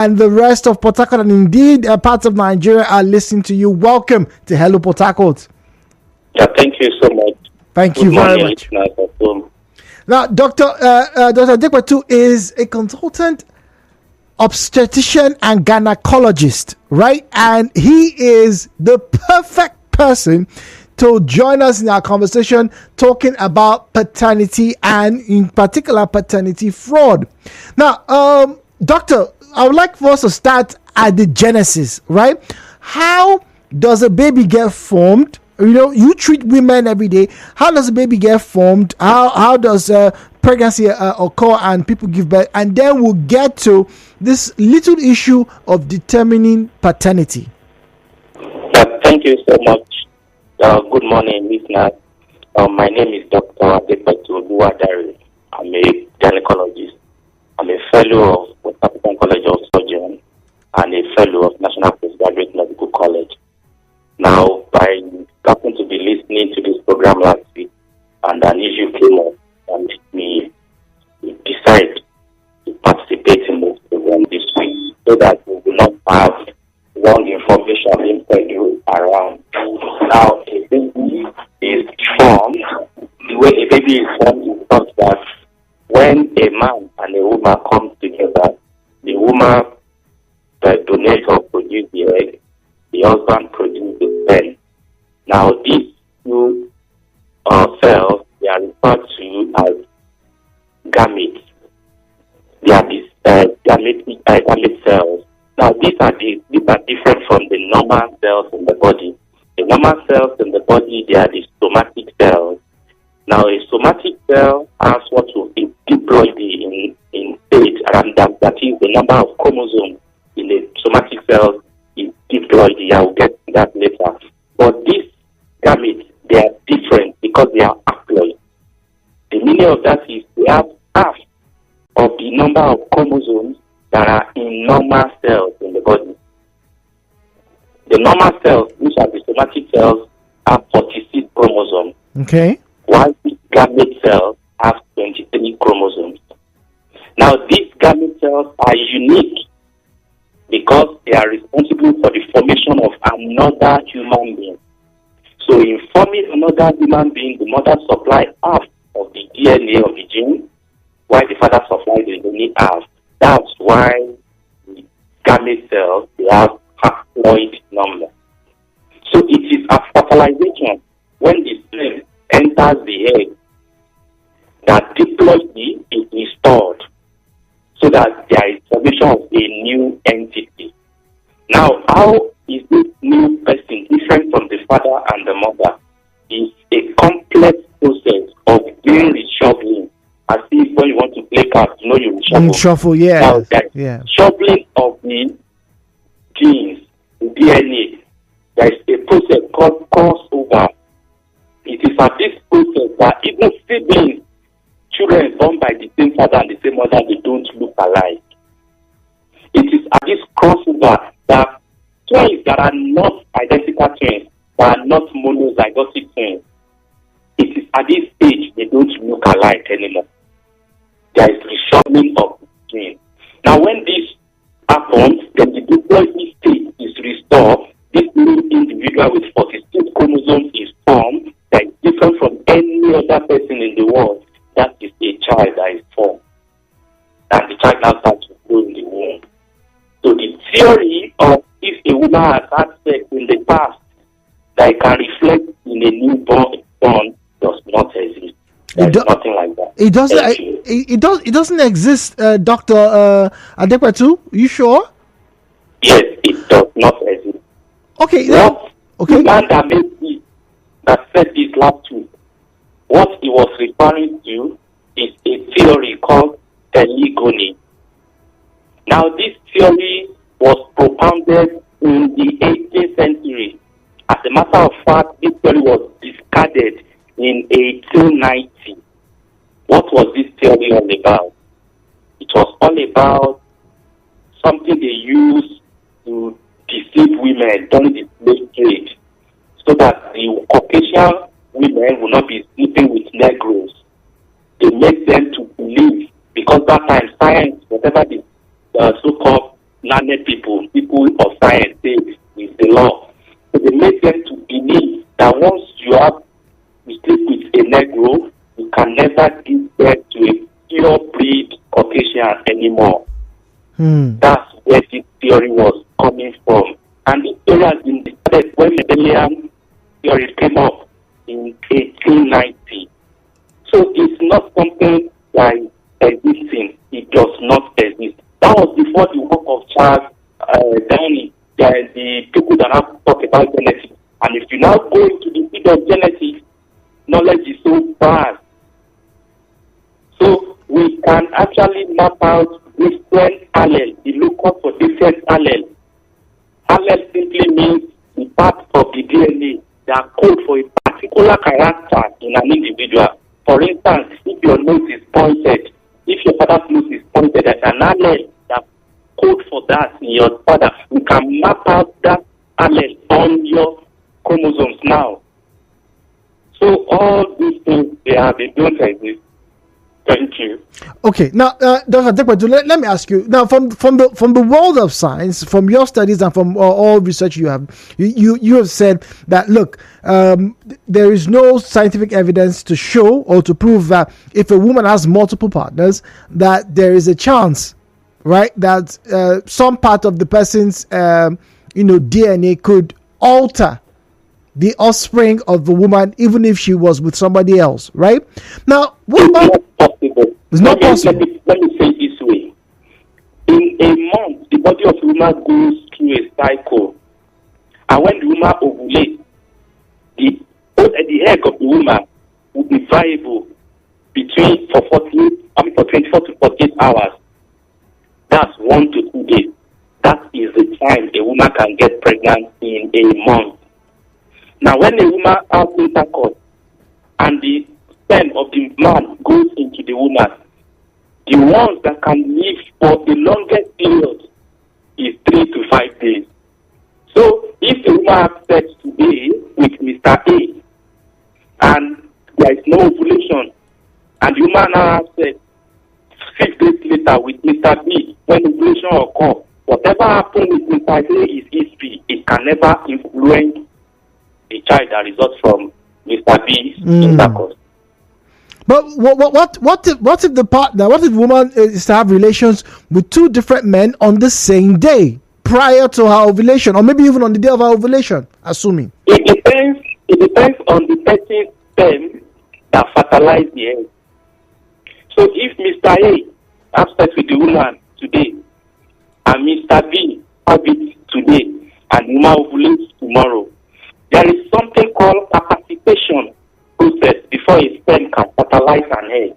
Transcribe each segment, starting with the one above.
and the rest of Port Harcourt and indeed parts of Nigeria are listening to you. Welcome to Hello Port Harcourt. Yeah, thank you so much. Thank you very much. Now, Dr. Adekwetu is a consultant obstetrician and gynecologist, right? And he is the perfect person to join us in our conversation talking about paternity and in particular paternity fraud. Now, Doctor, I would like for us to start at the genesis, right? How does a baby get formed? You know, you treat women every day. How does a baby get formed? How does pregnancy occur and people give birth? And then we'll get to this little issue of determining paternity. Thank you so much. Good morning, listeners. My name is Dr. Adekwetu Oluwadare. I'm a gynecologist. I'm a fellow of West African College of Surgeons and a fellow of National Postgraduate Medical College. Now, I happened to be listening to this program last week, and an issue came up and made me decide to participate in this program this week so that we will not have wrong information being peddled around. Now, a baby is formed, the way a baby is formed is such that when a man and a woman come together, the woman donates or produces the egg, the husband produces the sperm. Now, these two cells, they are referred to as gametes. They are these gamete cells. Now, these are different from the normal cells in the body. The normal cells in the body, they are the somatic cells. Now, a somatic cell has what will be diploidy in state, and that is the number of chromosomes in a somatic cell is diploidy. I will get to that later. But these gametes, they are different because they are haploid. The meaning of that is they have half of the number of chromosomes that are in normal cells in the body. The normal cells, which are the somatic cells, have 46 chromosomes. Okay. While the gamete cells have 23 chromosomes. Now, these gamete cells are unique because they are responsible for the formation of another human being. So, in forming another human being, the mother supplies half of the DNA of the gene, while the father supplies the only half. That's why the gamete cells, they have haploid number. So, it is at fertilization when the sperm enters the egg that diploidy is restored so that there is formation of a new entity. Now, how is this new person different from the father and the mother? It's a complex process of doing reshuffling. As if when you want to play cards, you know you reshuffle. Shuffle, yeah. Now, yeah. Shuffling of the genes, the DNA, there is a process called crossover. It is at this process that even siblings, children born by the same father and the same mother, they don't look alike. It is at this crossover that twins that are not identical twins, that are not monozygotic twins, it is at this stage they don't look alike anymore. There is reshuffling of the genes. Now, when this happens, then the diploidy state is restored. This new individual with 46 chromosomes is formed that is different from any other person in the world. That is a child that is formed. And the child now starts to grow in the womb. So the theory of if a woman has had sex in the past that it can reflect in a newborn does not exist. There's nothing like that. It doesn't. It doesn't exist, Dr. Adekwetu. You sure? Yes, it does not exist. Okay. The man that said this last week, what he was referring to is a theory called telegony. Now, this theory was propounded in the 18th century. As a matter of fact, this theory was discarded in 1890. What was this theory all about? It was all about something they used to deceive women during the slave trade so that the Caucasian women will not be sleeping with Negroes. They make them to believe, because that time science, whatever the so-called learned people of science say is the law. So they make them to believe that once you sleep with a Negro, you can never give birth to a pure breed Caucasian anymore. That's where this theory was coming from. And this theory has been discovered when Mendelian theory came up in 1890. So it's not something that is existing. It does not exist. That was before the work of Charles Darwin, the people that have talked about genetics. And if you now go into the field of genetics, knowledge is so vast. So we can actually map out different alleles, the locus for different alleles. Allele simply means the part of the DNA that code for a particular character in an individual. For instance, if your nose is pointed, if your father's nose is pointed, there's an allele that code for that in your father. You can map out that allele on your chromosomes now. So all these things, they don't exist. Thank you. Okay, now, Dr. Dekwetu, let me ask you now from the world of science, from your studies and from all research you have said that look, there is no scientific evidence to show or to prove that if a woman has multiple partners, that there is a chance, right, that some part of the person's DNA could alter the offspring of the woman, even if she was with somebody else, right? Now, what about it's not possible. Let me say it this way. In a month, the body of the woman goes through a cycle. And when the woman ovulates, the egg of the woman will be viable for 24 to 48 hours. That's 1 to 2 days. That is the time a woman can get pregnant in a month. Now, when a woman has intercourse and the sperm of the man goes into the woman, the ones that can live for the longest period is 3 to 5 days. So, if a woman has sex today with Mr. A and there is no ovulation, and the woman now has sex 6 days later with Mr. B, when ovulation occurs, whatever happened with Mr. A is history. It can never influence the child that results from Mr. B's intercourse. But what if the partner, what if the woman is to have relations with 2 different men on the same day prior to her ovulation, or maybe even on the day of her ovulation, assuming? It depends on the person's sperm that fertilizes the egg. So if Mr. A has sex with the woman today and Mr. B has it today and the woman ovulates tomorrow, there is something called capacitation process before a sperm can fertilize an egg.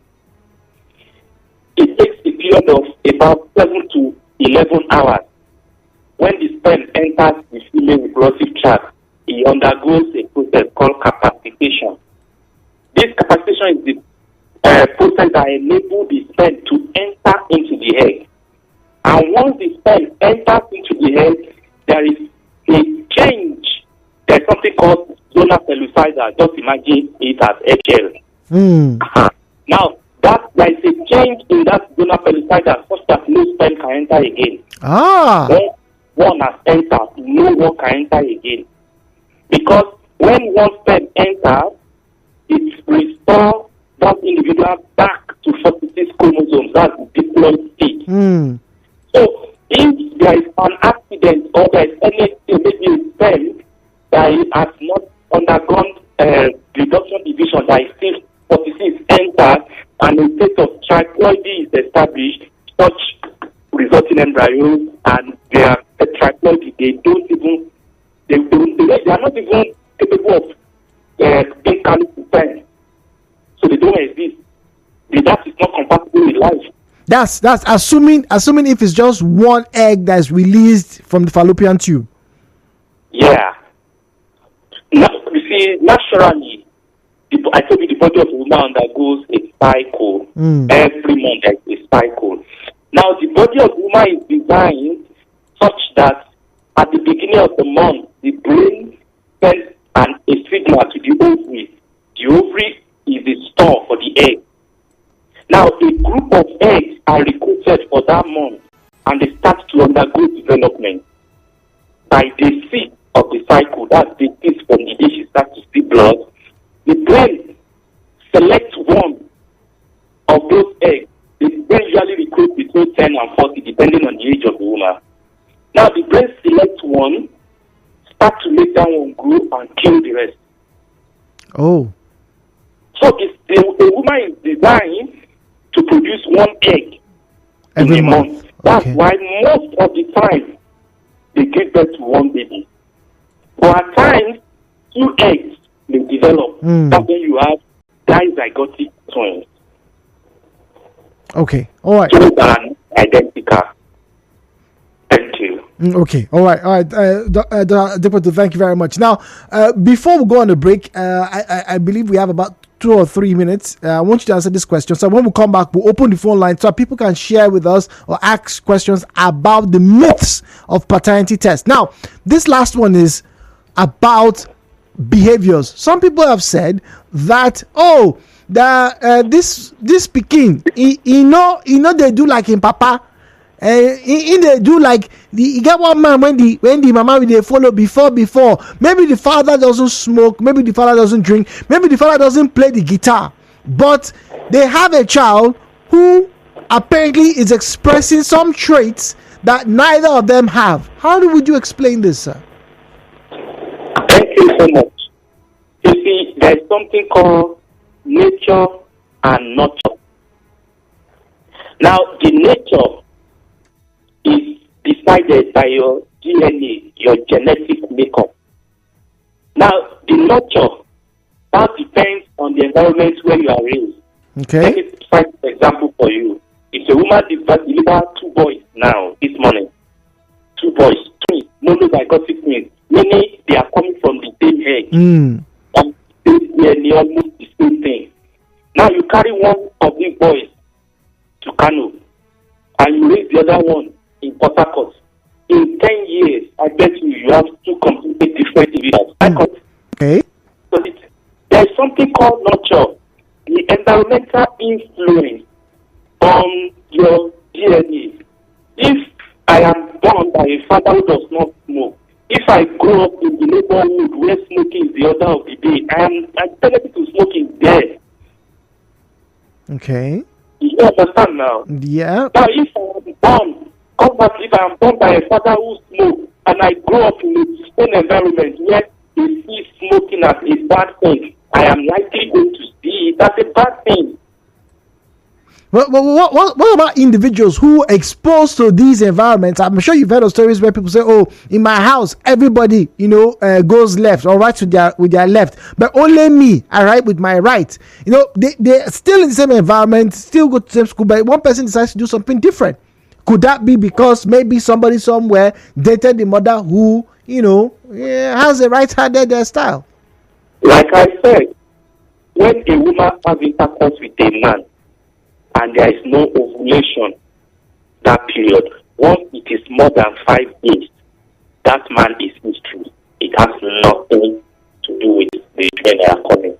It takes a period of about 7 to 11 hours. When the sperm enters the female reproductive tract, it undergoes a process called capacitation. This capacitation is the process that enables the sperm to enter into the egg. And once the sperm enters into the egg, there is a change. There's something called zona pellucida. Just imagine it as HL. Now, there is a change in that zona pellucida such that no sperm can enter again. When one has entered, no one can enter again. Because when one sperm enters, it restores that individual back to 46 chromosomes. That's the diploid state. So, if there is an accident or there is anything, maybe a sperm that has not undergone reduction division, that is still 46 enters, and a state of triploidy is established, such resulting embryos and their triploidy, they are not even capable of being carried to sperm. So they don't exist. That is not compatible with life. That's assuming if it's just one egg that's released from the fallopian tube. Yeah. Now, you see, naturally, I told you the body of the woman undergoes a cycle. Every month there is a cycle. Now, the body of the woman is designed such that at the beginning of the month, the brain sends a signal to the ovary. The ovary is the store for the egg. Now, a group of eggs are recruited for that month, and they start to undergo the development. By day 6 of the cycle, that's the 6 from the day she starts to see blood, the brain selects one of those eggs. The brain usually recruits between 10 and 40, depending on the age of the woman. Now, the brain selects one, start to make that one grow and kill the rest. Oh. So the woman is designed to produce one egg every in a month. That's okay. why most of the time they give birth to one baby. But at times, 2 eggs may develop. That's when you have dizygotic twins. Okay, all right. Two are identical. Thank you. Okay, all right. Dr. Thank you very much. Now, before we go on the break, I believe we have about 2 or 3 minutes. I want you to answer this question. So when we come back, we'll open the phone line so people can share with us or ask questions about the myths of paternity tests. Now, this last one is about behaviors. Some people have said that, this pikin, you know they do like in papa. They do like you get one man when the mama they follow before maybe the father doesn't smoke, maybe the father doesn't drink, maybe the father doesn't play the guitar, but they have a child who apparently is expressing some traits that neither of them have. How would you explain this, sir? Thank you so much. You see, there's something called nature and nurture. Now, the nature is decided by your DNA, your genetic makeup. Now, the nurture, that depends on the environment where you are raised. Okay. Let me cite an example for you. If a woman delivers 2 boys now, this morning, 2 boys, twins, monozygotic twins, meaning they are coming from the same egg. And they almost the same thing. Now, you carry one of these boys to Kano, and you raise the other one in Port Harcourt. In 10 years, I bet you have 2 completely different individuals. Okay. So there is something called nurture, the environmental influence on your DNA. If I am born by a father who does not smoke, if I grow up in the neighborhood where smoking is the order of the day, I'm benefit to smoking there. Okay. You understand now? Yeah. Now, if I am born by a father who smokes, and I grow up in the same environment where he sees smoking as a bad thing, I am likely going to see it as a bad thing. What about individuals who are exposed to these environments? I'm sure you've heard of stories where people say, "Oh, in my house, everybody, goes left or right with their left, but only me, I write with my right." They're still in the same environment, still go to the same school, but one person decides to do something different. Could that be because maybe somebody somewhere dated the mother who, has a right-handed style? Like I said, when a woman has intercourse with a man, and there is no ovulation that period, once it is more than 5 days, that man is history. It has nothing to do with the children that are coming.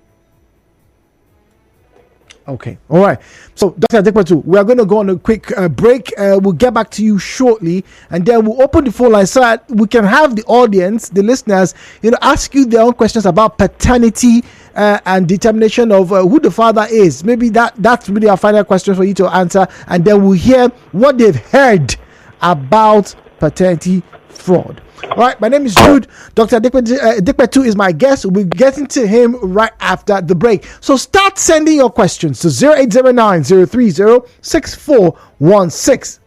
Okay, all right. So, Dr. Adekpatu, we are going to go on a quick break. We'll get back to you shortly, and then we'll open the phone line so that we can have the audience, the listeners, ask you their own questions about paternity and determination of who the father is. Maybe that's really our final question for you to answer, and then we'll hear what they've heard about paternity fraud. All right, my name is Jude. Dr. Adekpatu is my guest. We'll be getting to him right after the break. So start sending your questions to 0809 030 6416.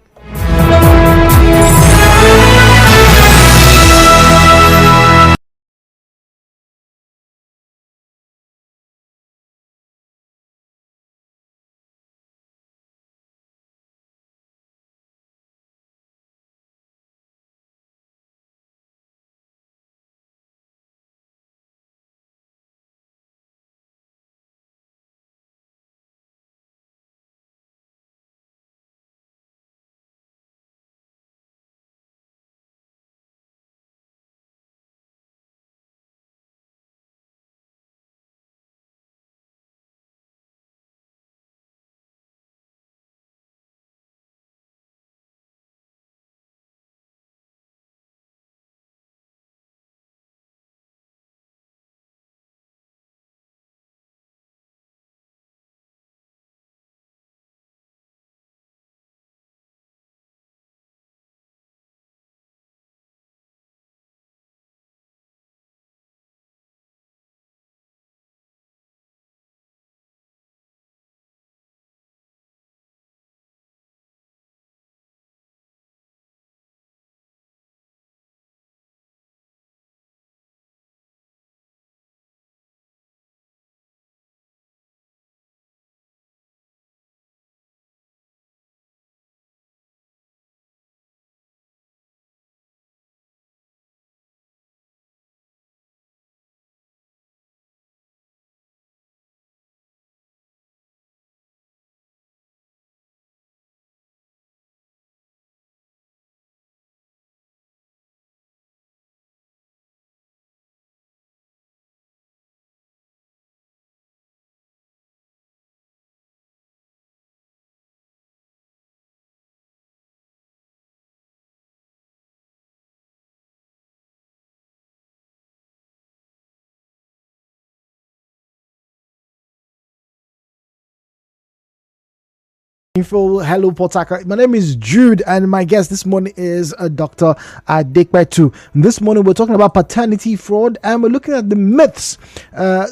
Hello, Port Harcourt. My name is Jude, and my guest this morning is Dr. Adekpetu. This morning, we're talking about paternity fraud, and we're looking at the myths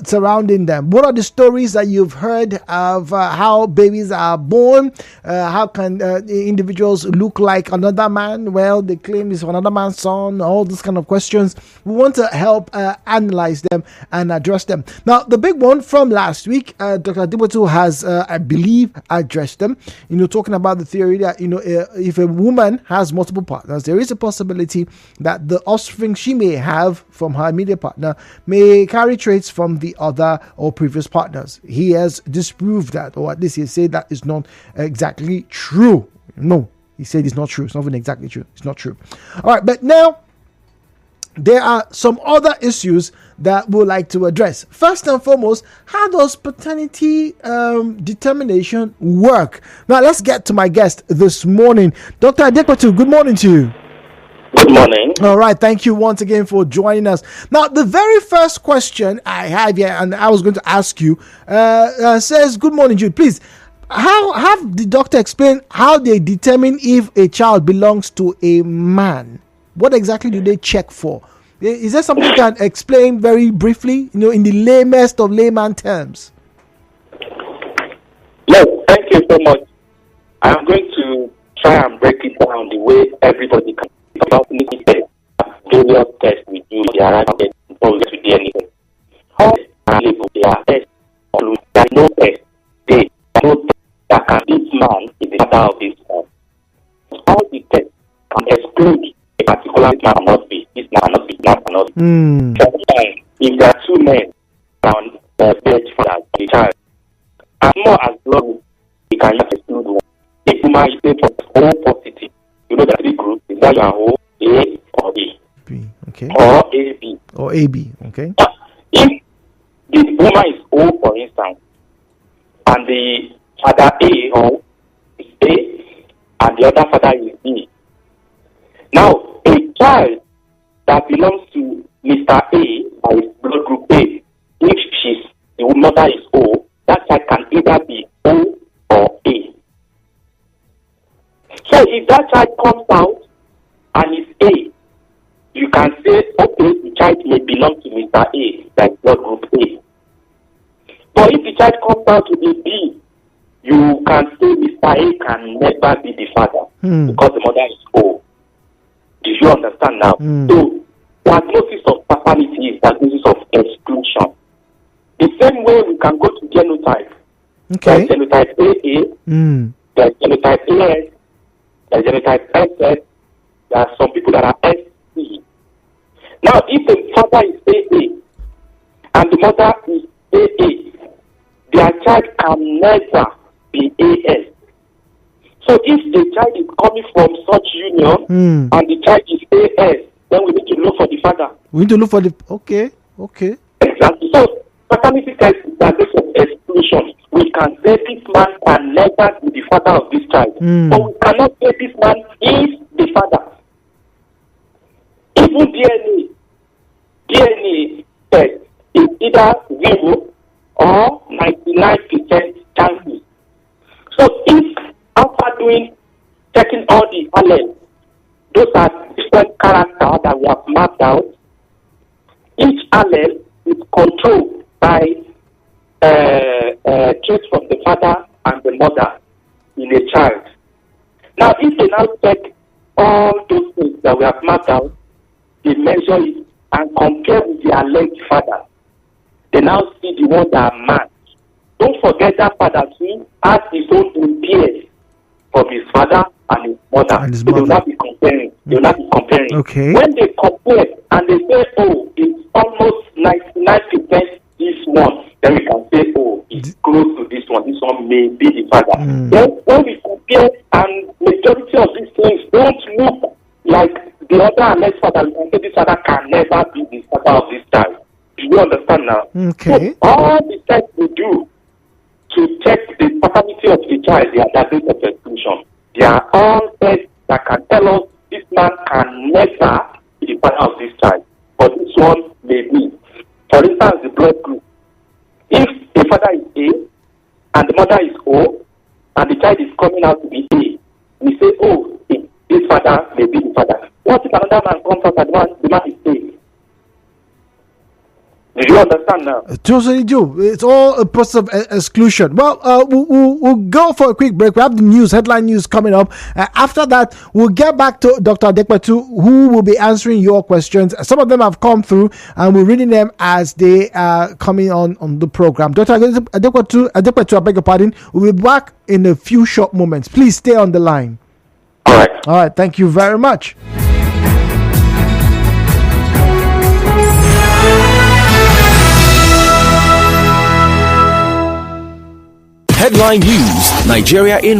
surrounding them. What are the stories that you've heard of how babies are born? How can individuals look like another man? Well, they claim it's another man's son. All these kind of questions. We want to help analyze them and address them. Now, the big one from last week, Dr. Adekpetu has, I believe, addressed them. Talking about the theory that, if a woman has multiple partners, there is a possibility that the offspring she may have from her immediate partner may carry traits from the other or previous partners. He has disproved that, or at least he said that is not exactly true. No, he said it's not true. It's not even exactly true. It's not true. All right, but now there are some other issues that we would like to address. First and foremost, how does paternity determination work? Now, let's get to my guest this morning. Dr. Adekpetu, good morning to you. Good morning. All right, thank you once again for joining us. Now, the very first question I have here, and I was going to ask you, says, good morning, Jude. Please, how have the doctor explained how they determine if a child belongs to a man? What exactly do they check for? Is there something you can explain very briefly, in the lamest of layman terms? Yes, thank you so much. I'm going to try and break it down the way everybody can think about it. Various tests we do, they are right there before we get to do anything. All label, they are tests. There are no tests. They are no tests that can this man is the father of this man. All the tests can exclude a particular man cannot be, this man cannot be, that cannot be. Sometimes, if there are two men around the bed for the child, as more as long you can exclude one. If you might say for O positive, that three groups is that you are O, A, or B. B, okay. Or AB. Or AB, okay. If the woman is O, for instance, and the father A or is A, and the other father is B. Now, a child that belongs to Mr. A by blood group A, if the mother is O, that child can either be O or A. So if that child comes out and is A, you can say, okay, the child may belong to Mr. A by blood group A. But if the child comes out to be B, you can say Mr. A can never be the father because the mother is O. Do you understand now? So, diagnosis of paternity is diagnosis of exclusion. The same way we can go to genotype. Okay. There's genotype AA, there's genotype AS, there's genotype SS, there are some people that are SC. Now, if the father is AA and the mother is AA, their child can never be AS. So if the child is coming from such union and the child is AS, then we need to look for the father. We need to look for the... Okay. Exactly. So paternity test is a case of exclusion. We can say this man can never be the father of this child. But we cannot say this man is the father. Even DNA test is either 0 or 99% chances. So if after checking all the alleles, those are different characters that we have mapped out. Each allele is controlled by traits from the father and the mother in a child. Now, if they now check all those things that we have mapped out, they measure it and compare with the alleged father. They now see the one that are matched. Don't forget that father too has his own peers from his father and his mother. So they will not be comparing. Okay. When they compare and they say, oh, it's almost 99% this one, then we can say, oh, it's close to this one. This one may be the father. Then when we compare and majority of these things don't look like the other alleged father, we can say this father can never be the father of this child. Do you understand now? Okay. So all the tests we do to check the paternity of the child, they are diagnosis of exclusion. They are all tests that can tell us this man can never be the father of this child. But this one may be. For instance, the blood group. If the father is A and the mother is O and the child is coming out to be A, we say, oh, this father may be the father. What if another man comes out and the man is A? Do you understand now? Totally do. It's all a process of exclusion. Well, we'll go for a quick break. We have the headline news coming up. After that, we'll get back to Dr. Adekwetu, who will be answering your questions. Some of them have come through, and we're reading them as they are coming on the program. Dr. Adekwetu, I beg your pardon. We'll be back in a few short moments. Please stay on the line. All right. All right. Thank you very much. Headline news, Nigeria in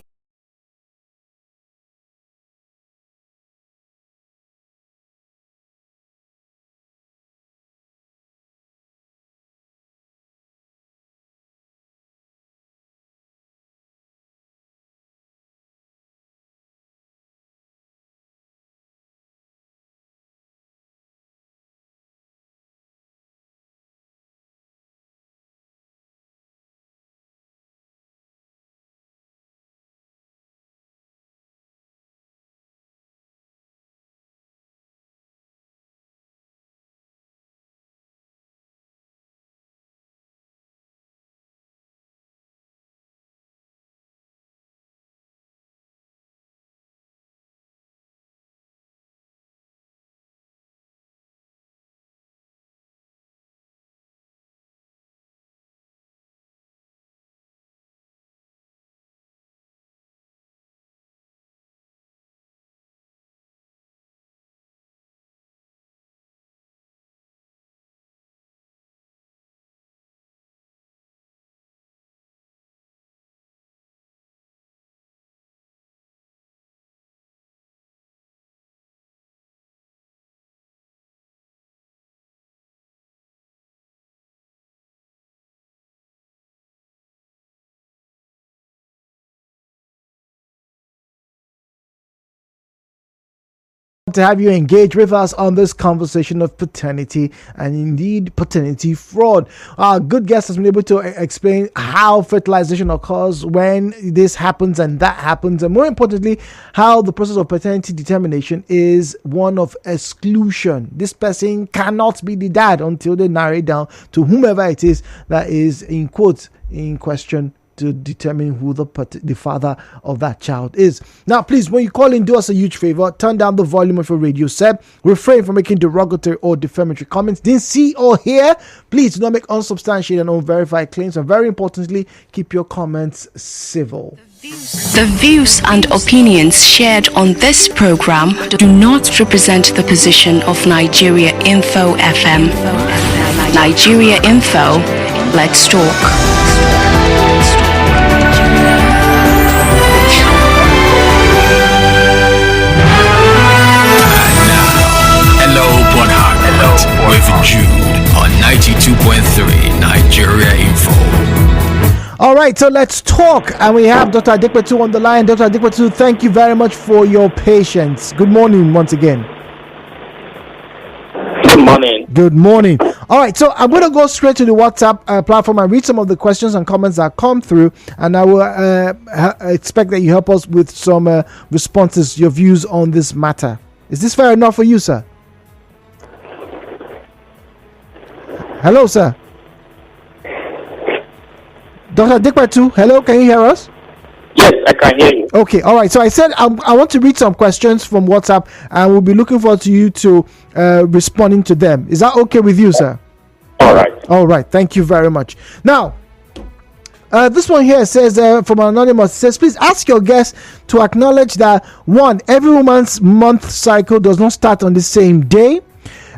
to have you engage with us on this conversation of paternity and indeed paternity fraud. Our good guest has been able to explain how fertilization occurs, when this happens and that happens, and more importantly, how the process of paternity determination is one of exclusion. This person cannot be the dad until they narrow it down to whomever it is that is in quotes in question to determine who the father of that child is. Now, please, when you call in, do us a huge favor. Turn down the volume of your radio set. Refrain from making derogatory or defamatory comments. Didn't see or hear. Please do not make unsubstantiated and unverified claims. And very importantly, keep your comments civil. The views and opinions shared on this program do not represent the position of Nigeria Info FM. Nigeria Info, let's talk. With Jude on 92.3 Nigeria Info. All right, so let's talk. And we have Dr. Adekwetu on the line. Dr. Adekwetu, thank you very much for your patience. Good morning once again. Good morning. Good morning. All right, so I'm going to go straight to the WhatsApp platform and read some of the questions and comments that come through. And I will expect that you help us with some responses, your views on this matter. Is this fair enough for you, sir? Hello, sir. Dr. Adekwetu, hello, can you hear us? Yes, I can hear you. Okay, all right. So I said I want to read some questions from WhatsApp, and we'll be looking forward to you to responding to them. Is that okay with you, sir? All right. All right. Thank you very much. Now, this one here says from Anonymous, says, please ask your guest to acknowledge that, one, every woman's month cycle does not start on the same day.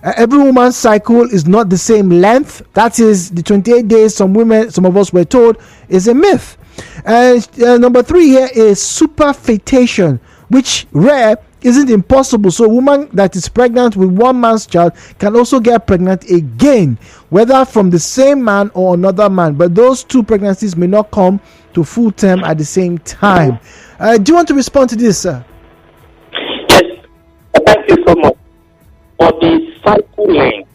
Every woman's cycle is not the same length. That is, the 28 days some of us were told is a myth. And number 3 here is superfetation, which rare isn't impossible. So a woman that is pregnant with one man's child can also get pregnant again, whether from the same man or another man. But those two pregnancies may not come to full term at the same time. Do you want to respond to this, sir? Yes. Thank you so much. For the cycle length,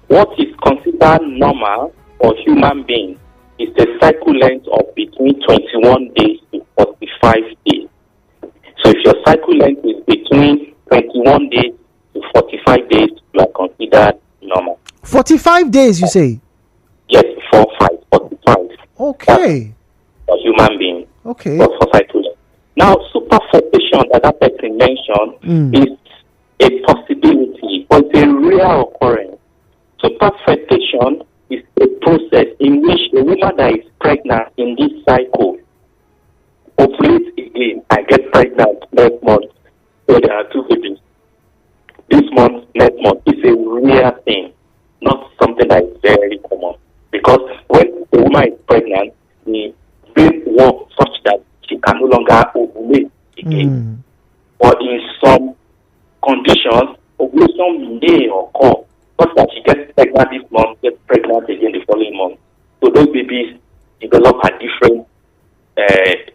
what is considered normal for human beings is the cycle length of between 21 days to 45 45 days. So if your cycle length is between 21 days to 45 days, you are considered normal. 45 days, you say? Yes, 45. Okay. For human being. Okay. For cycle length. Now, superfetation that person mentioned is a possibility, but it's a rare occurrence. Superfetation is a process in which a woman that is pregnant in this cycle ovulates again and gets pregnant next month. So there are two babies. This month, next month, is a rare thing, not something that is very common. Because when the woman is pregnant, the brain works such that she can no longer ovulate again. But in some conditions, ovulation may occur, such that she gets pregnant this month, gets pregnant again the following month. So those babies develop at different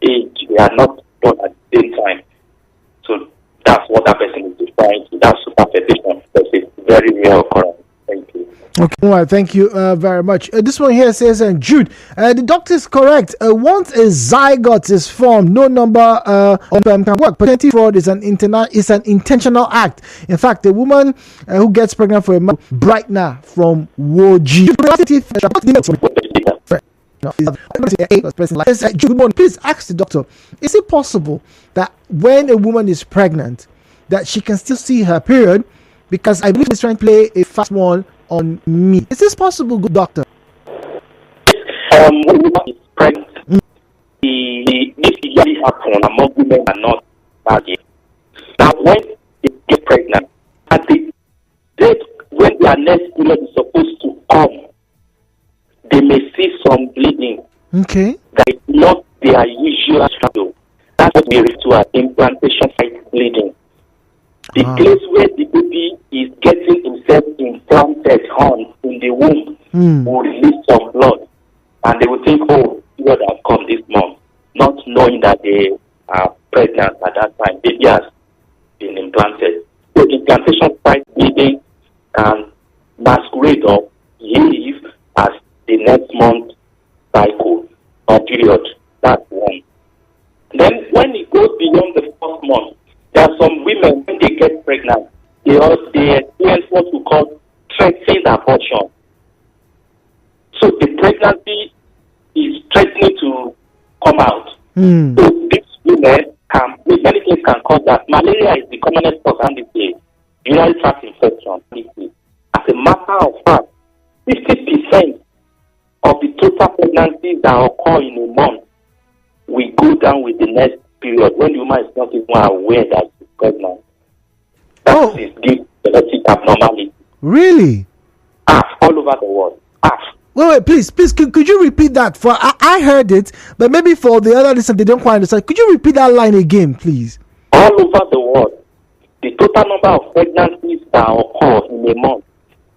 age. They are not born at the same time. So that's what that person is referring to. That's superfetation. That's a very rare occurrence. Thank you. Okay, all right, thank you very much. This one here says, Jude, the doctor is correct. Once a zygote is formed, no number of them can work. Paternity fraud is an intentional act. In fact, the woman who gets pregnant for a man, Brightener from Woji. Please ask the doctor, is it possible that when a woman is pregnant, that she can still see her period? Because I believe she's trying to play a fast one on me. Is this possible, good doctor? When a woman is pregnant, this usually happens among women and not bad. Now, when they get pregnant, at the date when their next period is supposed to come, they may see some bleeding. Okay. That is not their usual shadow. That's what we refer to as implantation site bleeding. The place where the baby is getting himself implanted on in the womb will release some blood, and they will think, oh, blood has come this month, not knowing that they are pregnant at that time. Baby has been implanted. So implantation site bleeding can masquerade or behave as the next month cycle or period. That's one. Then when it goes beyond the first month, there are some women, when they get pregnant, they experience what we call threatened abortion. So the pregnancy is threatening to come out. So these women many things can cause that. Malaria is the commonest cause and the urinary tract infection. As a matter of fact, 50% of the total pregnancies that occur in a month will go down with the next period when the woman is not even aware that she's pregnant. That is due to genetic abnormality. Really? All over the world. Wait, please, could you repeat that? For I heard it, but maybe for the other listeners, they don't quite understand. Could you repeat that line again, please? All over the world, the total number of pregnancies that occur in a month,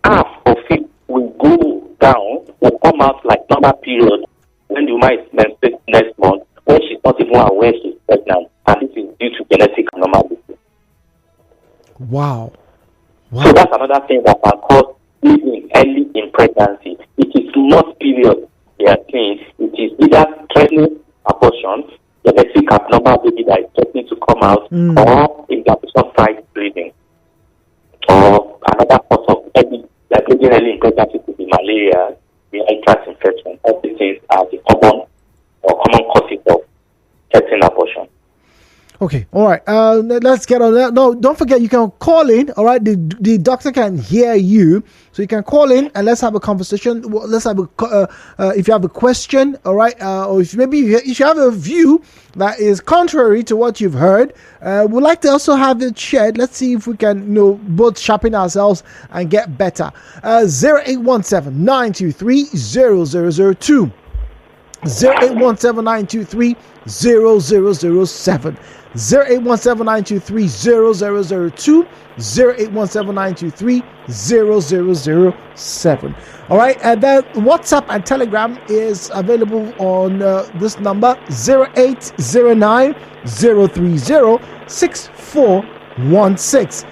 half of it will go down, will come out like normal period when the woman is menstruating next month, when she's not even aware she's pregnant, and this is due to genetic abnormality. Wow. So that's another thing that can cause bleeding early in pregnancy. It is not period they are saying. It is either threatening abortion, genetic abnormal baby that is threatening to come out, or implantation site bleeding, or another cause of bleeding early in pregnancy could be malaria, urinary tract infection. All these things are the common causes of threatening abortion. Okay, all right. Let's get on that. No, don't forget you can call in. All right, the doctor can hear you, so you can call in and let's have a conversation. Let's have if you have a question, all right, or if maybe if you have a view that is contrary to what you've heard, we'd like to also have it shared. Let's see if we can, both sharpen ourselves and get better. 0817-923-0002. 0817-923-0007. 0817-923-0002. 0817-923-0007. All right, and then WhatsApp and Telegram is available on this number 0809-030-6416.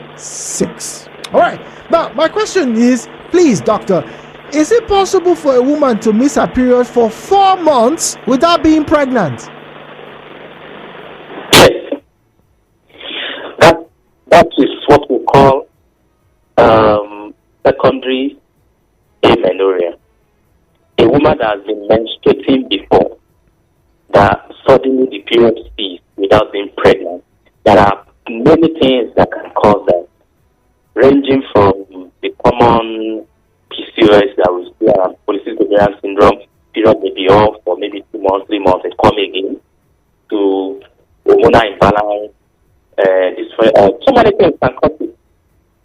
0809-030-6416. All right. Now, my question is, please, doctor, Is it possible for a woman to miss her period for 4 months without being pregnant? Yes. That is what we call secondary amenorrhea. A woman that has been menstruating before, that suddenly the period ceases without being pregnant. There are many things that can cause that, ranging from the common PCOS that we see around polycystic ovarian syndrome, period may be off for maybe 2 months, 3 months, and come again, to hormonal imbalance, so many things can cause it.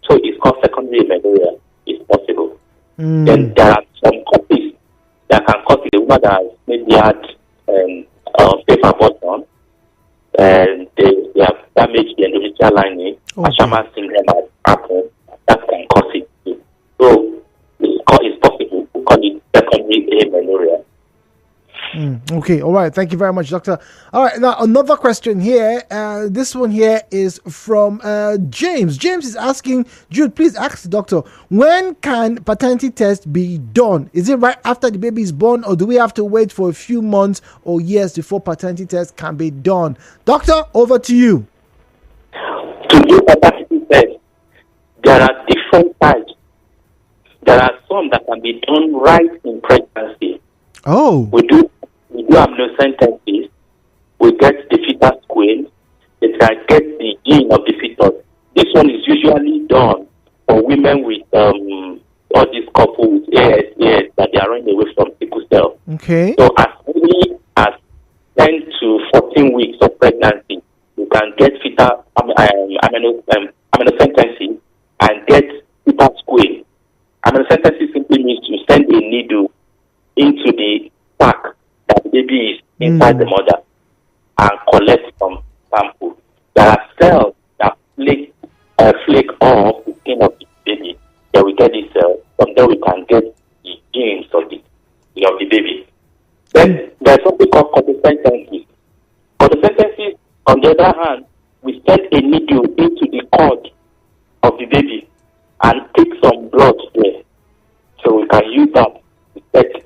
So it's called secondary amenorrhea. It's possible. Then there are some causes that can cause it. A woman that has maybe had safe abortion, and they have damaged the endometrial lining, Asherman syndrome has happened, that can cause it too. So it's possible. We call it secondary amenorrhea. Okay, all right. Thank you very much, Doctor. All right, now another question here. This one here is from James. James is asking, Jude, please ask the doctor, when can paternity test be done? Is it right after the baby is born, or do we have to wait for a few months or years before paternity test can be done? Doctor, over to you. To do paternity test, there are different types. There are some that can be done right in pregnancy. Oh. We do amniocentesis. We get the fetus queen. They can get the gene of the fetus. This one is usually done for women with or this couple with AS that they are running away from sickle cell. Okay. So as early as 10 to 14 weeks of pregnancy, you can get fetal amniocentesis and get fetus queen. Amniocentesis simply means to send a needle into the sac that the baby is inside the mother and collect some sample. There are cells that flake off the skin of the baby. Then we get these cells. From there we can get the genes of the baby. Then there's something called corticentesis. Corticentesis, on the other hand, we send a needle into the cord of the baby and take some blood there. So we can use that to check.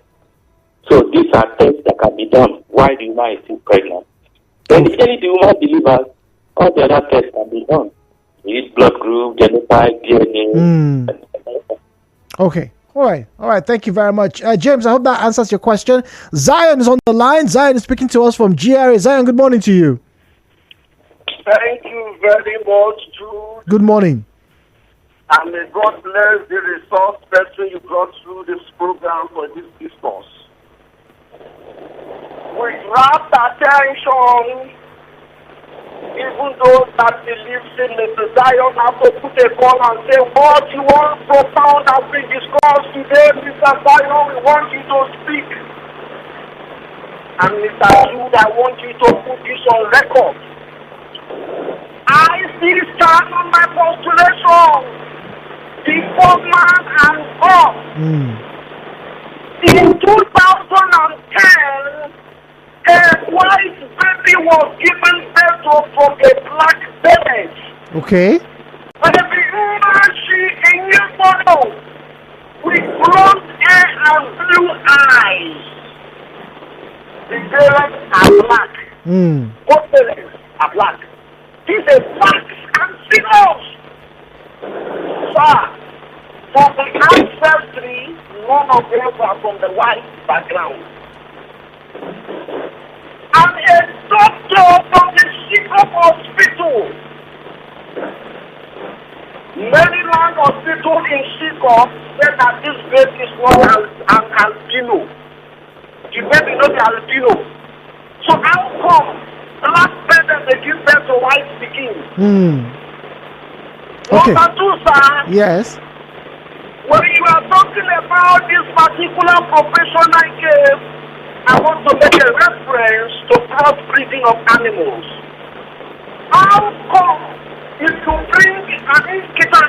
So these are tests that can be done while the woman is still pregnant. Then immediately the woman delivers, all the other tests can be done. Use blood group, genotype, DNA. Okay. All right. Thank you very much. James, I hope that answers your question. Zion is on the line. Zion is speaking to us from GRA. Zion, good morning to you. Thank you very much, Jude. Good morning. And may God bless the resource person you brought through this program for this discourse. With rapt attention, even those that believe in Mr. Zion have to put a call and say, what you want profound has been discussed today, Mr. Zion, we want you to speak. And Mr. Jude, I want you to put this on record. I still stand on my postulation. Before man and God. In 2010, a white baby was given birth to from a black baby. Okay. But the woman, she a new photo with blonde hair and blue eyes. The parents are black. Both parents are black. This is facts and figures. Sir, for the ancestry, none of them were from the white background. And a doctor from the Chicago Hospital, Maryland Hospital in Chicago, said that this baby is not an albino. The baby is not an albino. So how come black parents they give birth to white skin? Okay. Number two, sir. Yes. When you are talking about this particular profession I gave, I want to make a reference to crossbreeding of animals. How come if you bring an innkeeper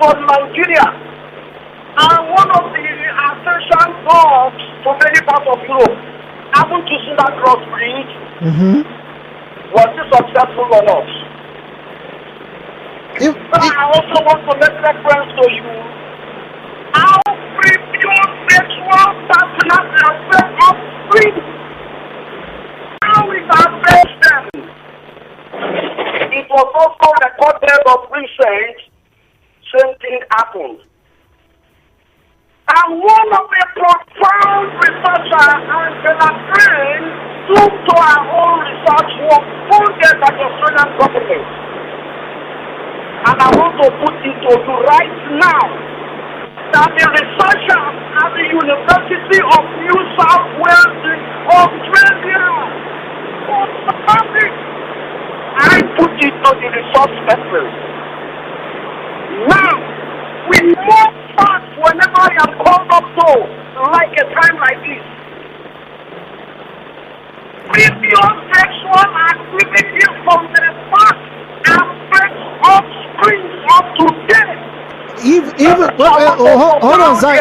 from Nigeria and one of the African dogs from many parts of Europe, haven't you seen that crossbreed? Was it successful or not? I also want to make reference to you. How cannot affect offspring. How we affect them? It was also recorded of recent, same thing happened. And one of the profound researchers, Angela Green, took to her own research work funded by the Australian government. And I want to put it to you right now that the researchers at the University of New South Wales in Australia, I put it on the research papers. Now, with more facts whenever I am called up to, like a time like this, previous sexual activity from the past affects offspring of today. Hold on, Zai.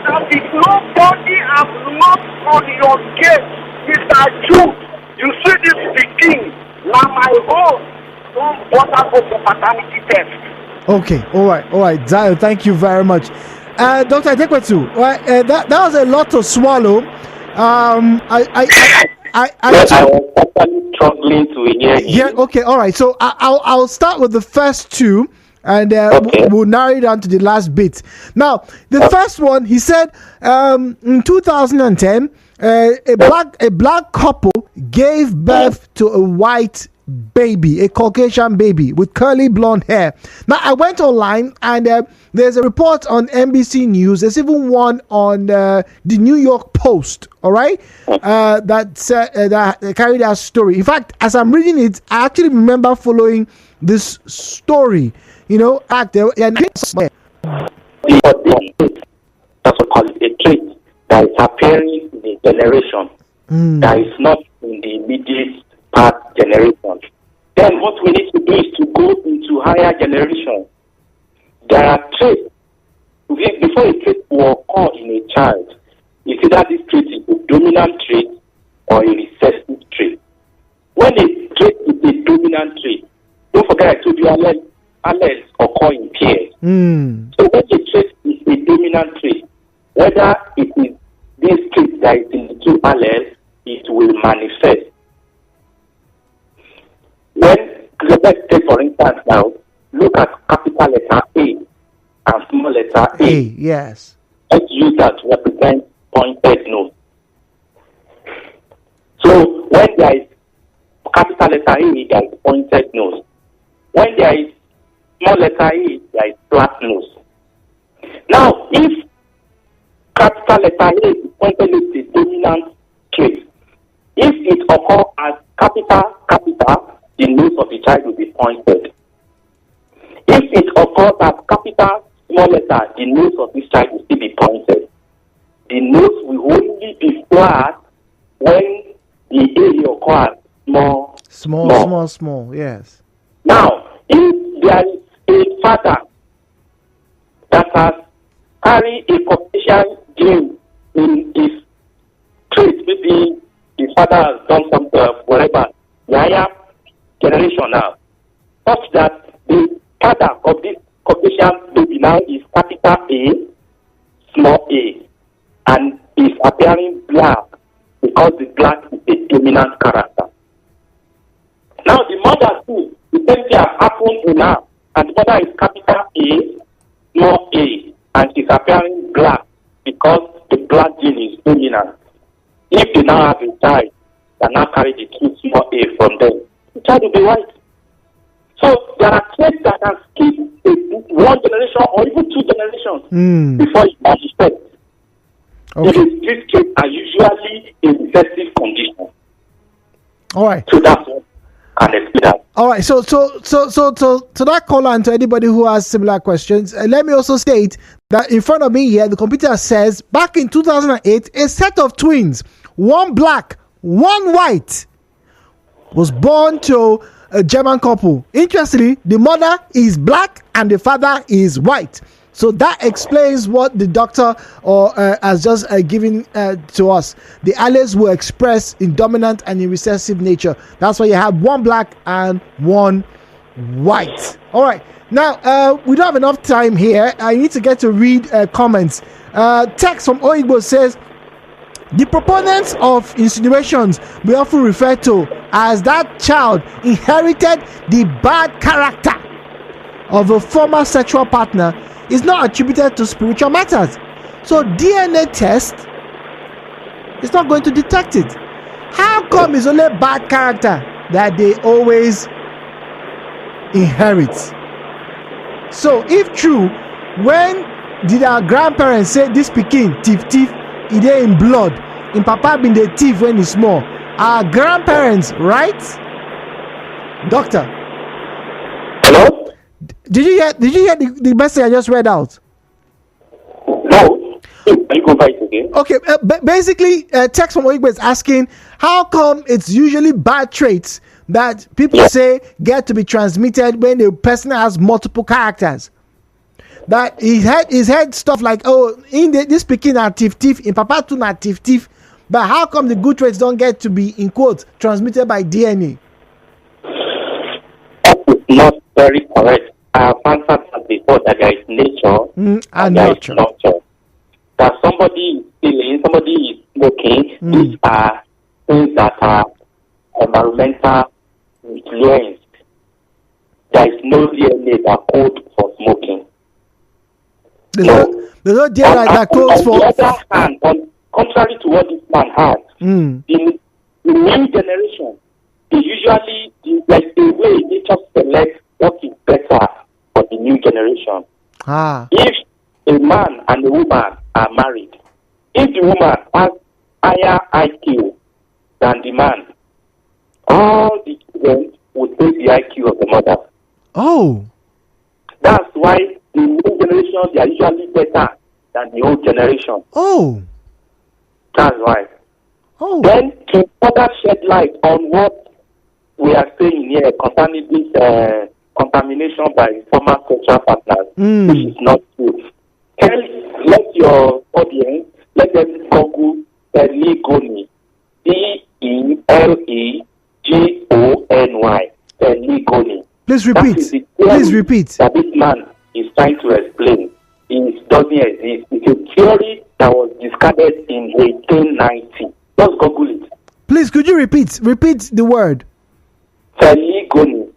That if nobody has knocked on your gate, Mr. Jude, you see this begin. Now my home, don't bother go for paternity test. Okay, all right, Zai, thank you very much. Dr. Adekwetu, that was a lot to swallow. I was actually struggling to hear you. Yeah, okay, all right. So I'll start with the first two, and we'll narrow it down to the last bit. Now, the first one, he said, in 2010, a black couple gave birth to a white baby, a Caucasian baby with curly blonde hair. Now, I went online, and there's a report on NBC News. There's even one on the New York Post. All right, that carried that story. In fact, as I'm reading it, I actually remember following this story. You know, that's what call it a trait that is appearing in the generation that is not in the immediate past generation. Then what we need to do is to go into higher generation. There are traits. Before a trait will occur in a child, it's either this trait is a dominant trait or a recessive trait. When a trait is a dominant trait, don't forget I told you alleles occur in pairs. So when a trait is a dominant trait, whether it is this trait that is in the two alleles, it will manifest. Let's take for instance now, look at capital letter A and small letter A. Yes. Let's use that to represent pointed nose. So when there is capital letter A, there is pointed nose. When there is small letter A, there is flat nose. Now, if capital letter A is pointed nose is dominant trait, if it occurs as capital, the nose of the child will be pointed. If it occurs as capital, small letter, the nose of this child will still be pointed. The nose will only be flat when the area occurs small, yes. Now, if there is a father that has carried a Caucasian gene in his trait, maybe his father has done something, whatever, the higher generation now, such that the father of this Caucasian baby now is capital A, small a, and is appearing black because the black is a dominant character. Now the mother too, the same thing has happened to her, and the mother is capital A, small a, and she's appearing black because the black gene is dominant. If they now have a child that now carry the two small a from them, the child will be white. So there are traits that can skip one generation or even two generations before it manifests. Okay. These traits are usually a recessive condition. All right. So that's what can explain that. All right. So to that caller and to anybody who has similar questions, let me also state that in front of me here, the computer says back in 2008, a set of twins, one black, one white, was born to a German couple. Interestingly, the mother is black and the father is white. So that explains what the doctor has just given to us. The alleles were expressed in dominant and in recessive nature. That's why you have one black and one white. All right. Now, we don't have enough time here. I need to get to read comments. Text from Oigbo says, the proponents of insinuations we often refer to as that child inherited the bad character of a former sexual partner is not attributed to spiritual matters. So DNA test is not going to detect it. How come it's only bad character that they always inherit? So if true, when did our grandparents say this pikin thief e dey in blood, in papa been the thief when he's small? Our grandparents, right? Doctor, Hello? did you hear the message I just read out? No. Can you go back again? Okay, basically, text from Oigbe is asking, how come it's usually bad traits that people say get to be transmitted when a person has multiple characters? That he's had stuff like, oh, this speaking are thief, in papa too not thief, but how come the good traits don't get to be, in quotes, transmitted by DNA? That is not very correct. I have answered that before, that there is nature and there nurture. is nurture. That somebody is stealing, somebody is smoking, these are things that are environmental influenced. There is no DNA that code for smoking. There's no DNA that codes for. On the other hand, contrary to what this man has, in the new generation, they usually, like the way nature selects what is better for the new generation. If a man and a woman are married, if the woman has higher IQ than the man, all the children would take the IQ of the mother. Oh. That's why the new generation, they are usually better than the old generation. Oh. That's why. Oh. Then to further shed light on what we are saying here concerning this contamination by former sexual partners, which is not true. Let your audience, let them Google Telegony. Telegony. Telegony. Please repeat. Please repeat. That this man is trying to explain. It doesn't exist. It's a theory that was discarded in 1890. Just Google it. Please, could you repeat? Repeat the word. Telegony.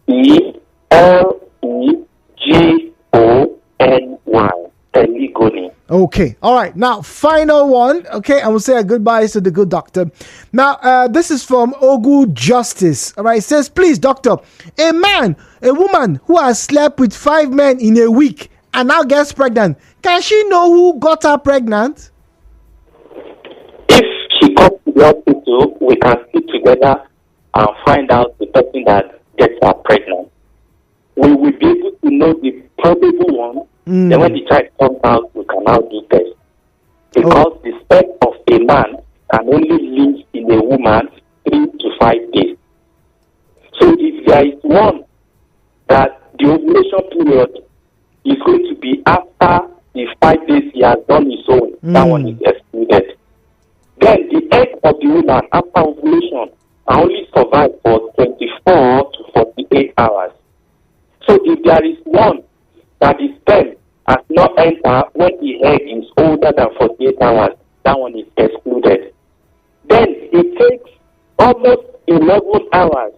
Telegony. Telegony. Okay. All right. Now, final one. Okay. I will say a goodbye to the good doctor. Now, this is from Ogu Justice. All right. It says, please, doctor, a woman who has slept with 5 men in a week and now gets pregnant, can she know who got her pregnant? If she comes to the hospital, we can sit together and find out the person that gets her pregnant. We will be able to know the probable one. Then when the child comes out, we can now do tests. Because the sperm of a man can only live in a woman 3 to 5 days. So if there is one that the ovulation period is going to be after the 5 days he has done his own, that one is excluded. Then the egg of the woman after ovulation can only survive for 24 to 48 hours. So if there is one that the sperm has not entered when the egg is older than 48 hours, that one is excluded. Then it takes almost 11 hours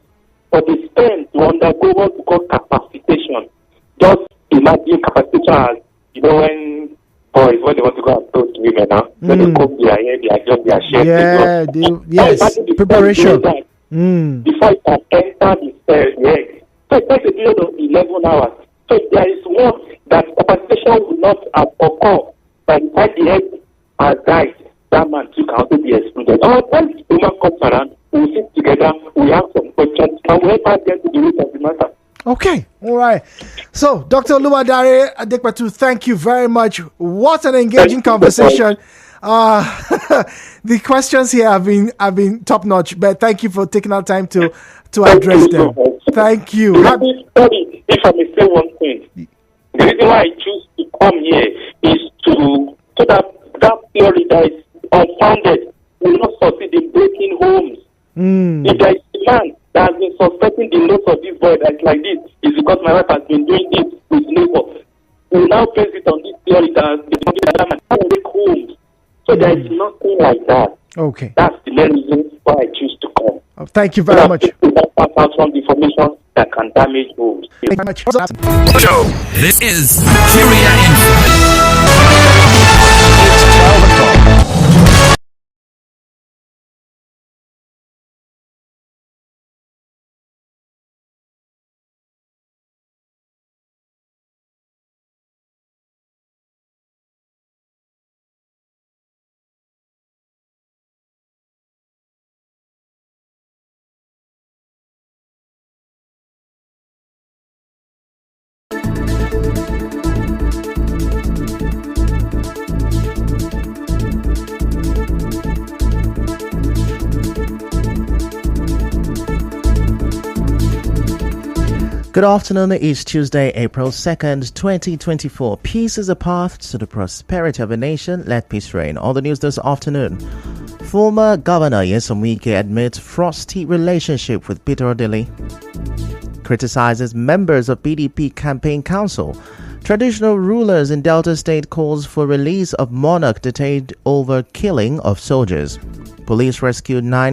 for the sperm to undergo what we call capacitation. Just imagine capacitation as, when boys, when they want to go and talk to women now, when they comb their hair, they adjust their shirt. Yes, preparation. Before it can enter the egg. So it takes a period of 11 hours. So if there is one that capacitation will not have occurred by the time the egg has died, that man too can also be excluded. When the woman comes around, we sit together, we have some questions, and we help them to the root of the matter. Okay, all right. So, Dr. Oluwadare Adekpetu, thank you very much. What an engaging conversation. The questions here have been top notch, but thank you for taking our time to address them. Thank you. Sorry, if I may say one thing. The reason why I choose to come here is so that theory that is unfounded will not succeed in breaking homes. If there is a man that has been suspecting the notes of this boy that's like this, it's because my wife has been doing this with neighbors. We now base it on this theory that they make homes. So there is nothing like that. Okay. That's the main reason why I choose to come. Oh, thank you very much. Pass out some information that can damage homes. Thank you very much. So, this is Nigeria Info. It's 12 o'clock. Good afternoon. It's Tuesday, April 2nd, 2024. Peace is a path to the prosperity of a nation. Let peace reign. On the news this afternoon, former Governor Nyesom Wike admits frosty relationship with Peter Odili. Criticizes members of PDP campaign council. Traditional rulers in Delta State calls for release of monarch detained over killing of soldiers. Police rescued 9